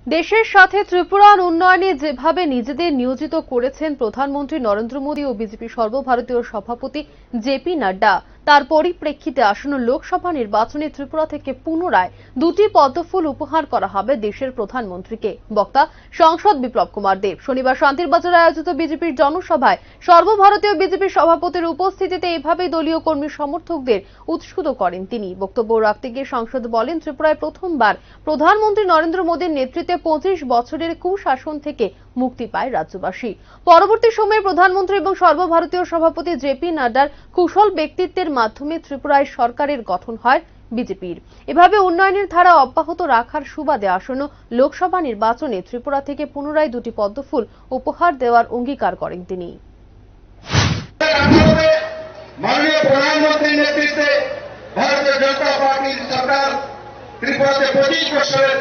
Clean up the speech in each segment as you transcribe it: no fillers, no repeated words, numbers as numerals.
দেশের সাথে ত্রিপুরার উন্নয়নে যেভাবে নিজেদের নিয়োজিত করেছেন প্রধানমন্ত্রী নরেন্দ্র মোদী ও বিজেপি সর্বভারতীয় সভাপতি জেপি নাড্ডা, তার পরিপ্রেক্ষিতে আসন্ন লোকসভা নির্বাচনে ত্রিপুরা থেকে পুনরায় দুটি পদ্মফুল উপহার করা হবে দেশের প্রধানমন্ত্রীকে। বক্তা সাংসদ বিপ্লব কুমার দেব শনিবার শান্তিরবাজারে আয়োজিত বিজেপির জনসভায় সর্বভারতীয় বিজেপি সভাপতির উপস্থিতিতে এভাবেই দলীয় কর্মী সমর্থকদের উৎসুত করেন তিনি। বক্তব্য রাখতে গিয়ে সাংসদ বলেন, ত্রিপুরায় প্রথমবার প্রধানমন্ত্রী নরেন্দ্র মোদীর নেতৃত্বে 25 বছরের কুশাসন থেকে মুক্তি পায় রাজ্যবাসী। পরবর্তী সময়ে প্রধানমন্ত্রী এবং সর্বভারতীয় সভাপতি জেপি নাড্ডার কুশল ব্যক্তিত্বের মাধ্যমে ত্রিপুরায় সরকারের গঠন হয় বিজেপির। এভাবে উন্নয়নের ধারা অব্যাহত রাখার সুবাদে আসন্ন লোকসভা নির্বাচনে ত্রিপুরা থেকে পুনরায় দুটি পদ্মফুল উপহার দেওয়ার অঙ্গীকার করেন তিনি। মাননীয় প্রধানমন্ত্রীর নেতৃত্বে ভারতীয় জনতা পার্টির সরকার ত্রিপুরাতে 25 বছরের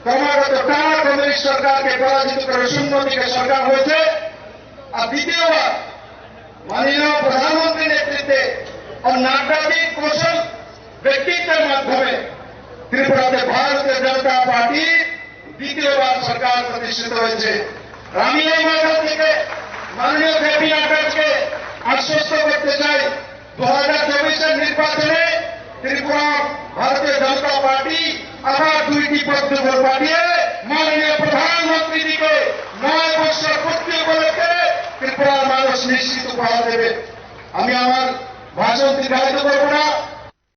ক্রমাগত টানা কমিউনিস্ট সরকারকে পরাজিত করে শূন্য থেকে সরকার হয়েছে। আর দ্বিতীয়বার মাননীয় প্রধানমন্ত্রীর নেতৃত্বে ও নাড্ডাজির কৌশল ব্যক্তিত্বের মাধ্যমে ত্রিপুরাতে ভারতীয় জনতা পার্টির দ্বিতীয়বার সরকার প্রতিষ্ঠিত হয়েছে। আমি এই মাধ্যম থেকে মাননীয় জেপি নাড্ডাকে আশ্বস্ত করতে চাই, 2024-এর নির্বাচনে ত্রিপুরা ভারতীয় জনতা পার্টি আবার দুইটি পদ্মফুল পাঠিয়ে মাননীয় প্রধানমন্ত্রীকে 9 বছর পূর্তি উপলক্ষে ত্রিপুরার মানুষ নিশ্চিত উপহার দেবে। আমি আমার ভাষণ দীর্ঘায়িত করব না।